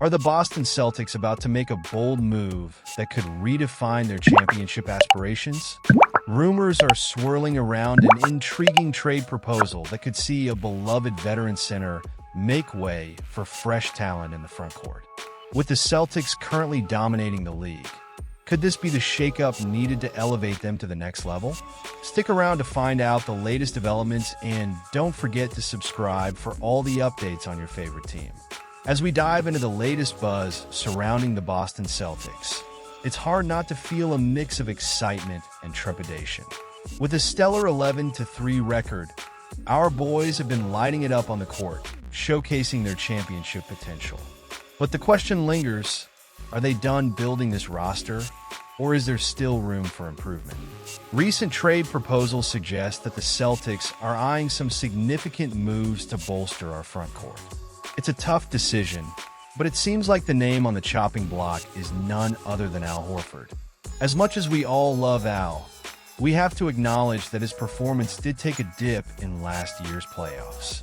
Are the Boston Celtics about to make a bold move that could redefine their championship aspirations? Rumors are swirling around an intriguing trade proposal that could see a beloved veteran center make way for fresh talent in the front court. With the Celtics currently dominating the league, could this be the shakeup needed to elevate them to the next level? Stick around to find out the latest developments, and don't forget to subscribe for all the updates on your favorite team. As we dive into the latest buzz surrounding the Boston Celtics, it's hard not to feel a mix of excitement and trepidation. With a stellar 11-3 record, our boys have been lighting it up on the court, showcasing their championship potential. But the question lingers, are they done building this roster, or is there still room for improvement? Recent trade proposals suggest that the Celtics are eyeing some significant moves to bolster our front court. It's a tough decision, but it seems like the name on the chopping block is none other than Al Horford. As much as we all love Al, we have to acknowledge that his performance did take a dip in last year's playoffs.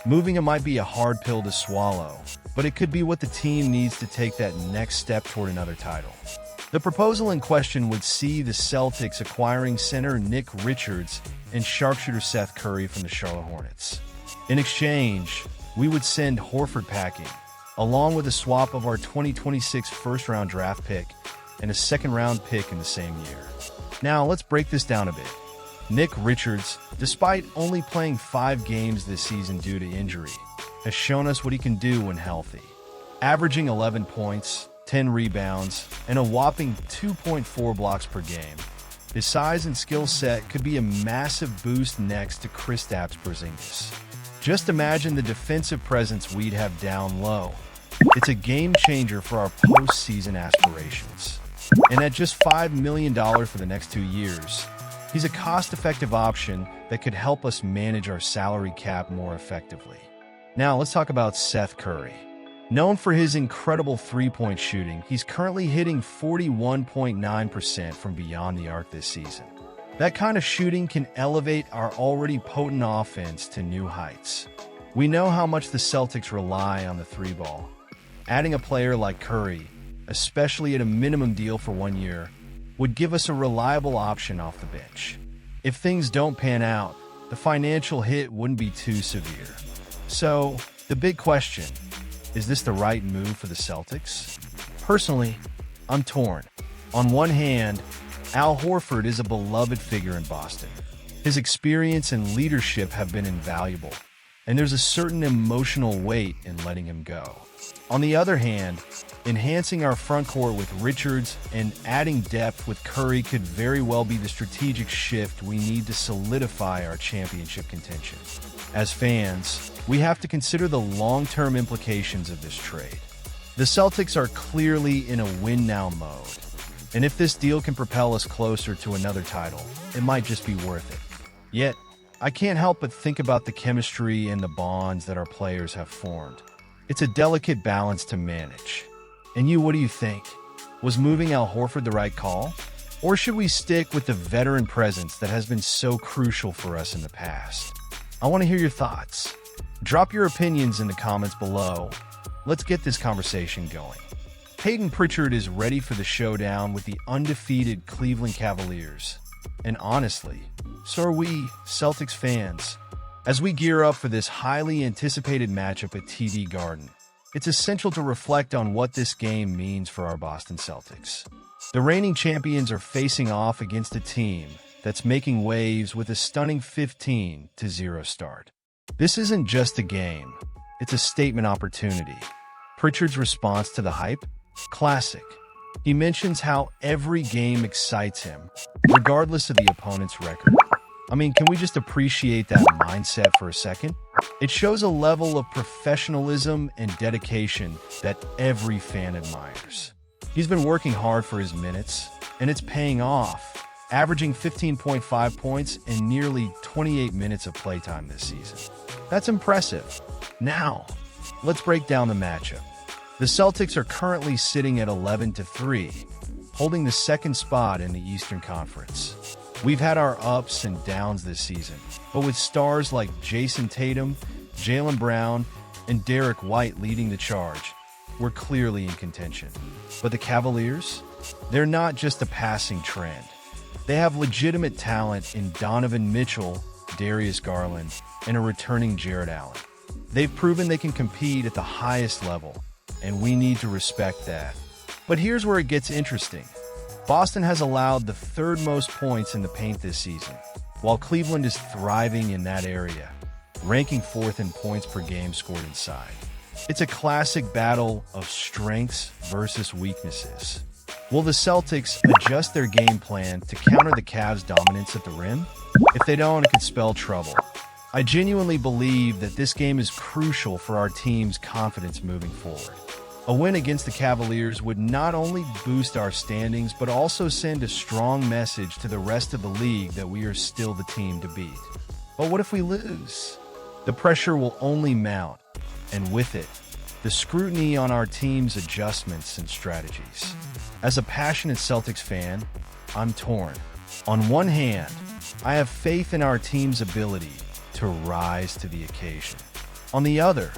Moving him might be a hard pill to swallow, but it could be what the team needs to take that next step toward another title. The proposal in question would see the Celtics acquiring center Nick Richards and sharpshooter Seth Curry from the Charlotte Hornets. In exchange, we would send Horford packing, along with a swap of our 2026 first-round draft pick and a second-round pick in the same year. Now, let's break this down a bit. Nick Richards, despite only playing 5 games this season due to injury, has shown us what he can do when healthy. Averaging 11 points, 10 rebounds, and a whopping 2.4 blocks per game, his size and skill set could be a massive boost next to Kristaps Porzingis. Just imagine the defensive presence we'd have down low. It's a game changer for our postseason aspirations. And at just $5 million for the next 2 years, he's a cost-effective option that could help us manage our salary cap more effectively. Now, let's talk about Seth Curry. Known for his incredible three-point shooting, he's currently hitting 41.9% from beyond the arc this season. That kind of shooting can elevate our already potent offense to new heights. We know how much the Celtics rely on the three ball. Adding a player like Curry, especially at a minimum deal for 1 year, would give us a reliable option off the bench. If things don't pan out, the financial hit wouldn't be too severe. So, the big question, is this the right move for the Celtics? Personally, I'm torn. On one hand, Al Horford is a beloved figure in Boston. His experience and leadership have been invaluable, and there's a certain emotional weight in letting him go. On the other hand, enhancing our front court with Richards and adding depth with Curry could very well be the strategic shift we need to solidify our championship contention. As fans, we have to consider the long-term implications of this trade. The Celtics are clearly in a win-now mode, and if this deal can propel us closer to another title, it might just be worth it. Yet, I can't help but think about the chemistry and the bonds that our players have formed. It's a delicate balance to manage. And you, what do you think? Was moving Al Horford the right call? Or should we stick with the veteran presence that has been so crucial for us in the past? I want to hear your thoughts. Drop your opinions in the comments below. Let's get this conversation going. Peyton Pritchard is ready for the showdown with the undefeated Cleveland Cavaliers. And honestly, so are we, Celtics fans. As we gear up for this highly anticipated matchup at TD Garden, it's essential to reflect on what this game means for our Boston Celtics. The reigning champions are facing off against a team that's making waves with a stunning 15-0 start. This isn't just a game, it's a statement opportunity. Pritchard's response to the hype? Classic. He mentions how every game excites him, regardless of the opponent's record. I mean, can we just appreciate that mindset for a second? It shows a level of professionalism and dedication that every fan admires. He's been working hard for his minutes, and it's paying off, averaging 15.5 points and nearly 28 minutes of playtime this season. That's impressive. Now, let's break down the matchup. The Celtics are currently sitting at 11-3, holding the second spot in the Eastern Conference. We've had our ups and downs this season, but with stars like Jason Tatum, Jaylen Brown, and Derek White leading the charge, we're clearly in contention. But the Cavaliers? They're not just a passing trend. They have legitimate talent in Donovan Mitchell, Darius Garland, and a returning Jarrett Allen. They've proven they can compete at the highest level, and we need to respect that. But here's where it gets interesting. Boston has allowed the third most points in the paint this season, while Cleveland is thriving in that area, ranking fourth in points per game scored inside. It's a classic battle of strengths versus weaknesses. Will the Celtics adjust their game plan to counter the Cavs' dominance at the rim? If they don't, it could spell trouble. I genuinely believe that this game is crucial for our team's confidence moving forward. A win against the Cavaliers would not only boost our standings, but also send a strong message to the rest of the league that we are still the team to beat. But what if we lose? The pressure will only mount, and with it, the scrutiny on our team's adjustments and strategies. As a passionate Celtics fan, I'm torn. On one hand, I have faith in our team's ability to rise to the occasion. On the other,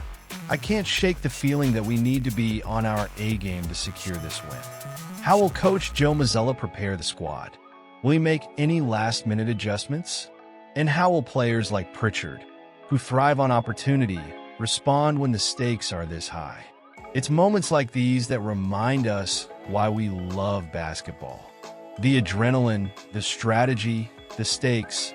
I can't shake the feeling that we need to be on our A-game to secure this win. How will Coach Joe Mazzulla prepare the squad? Will he make any last-minute adjustments? And how will players like Pritchard, who thrive on opportunity, respond when the stakes are this high? It's moments like these that remind us why we love basketball. The adrenaline, the strategy, the stakes,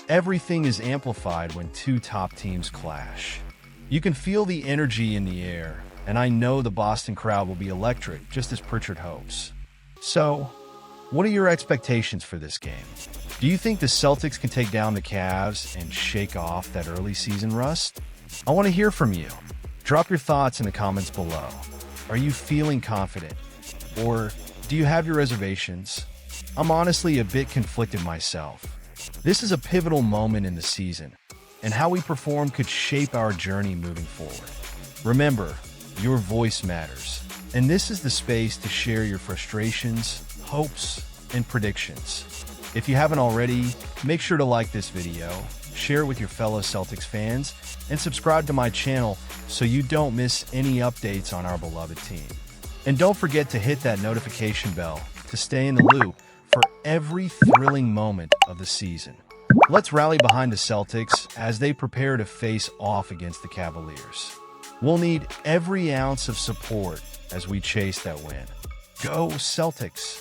everything is amplified when two top teams clash. You can feel the energy in the air, and I know the Boston crowd will be electric, just as Pritchard hopes. So, what are your expectations for this game? Do you think the Celtics can take down the Cavs and shake off that early season rust? I want to hear from you. Drop your thoughts in the comments below. Are you feeling confident? Or do you have your reservations? I'm honestly a bit conflicted myself. This is a pivotal moment in the season, and how we perform could shape our journey moving forward. Remember, your voice matters, and this is the space to share your frustrations, hopes, and predictions. If you haven't already, make sure to like this video, share it with your fellow Celtics fans, and subscribe to my channel so you don't miss any updates on our beloved team. And don't forget to hit that notification bell to stay in the loop for every thrilling moment of the season. Let's rally behind the Celtics as they prepare to face off against the Cavaliers. We'll need every ounce of support as we chase that win. Go Celtics!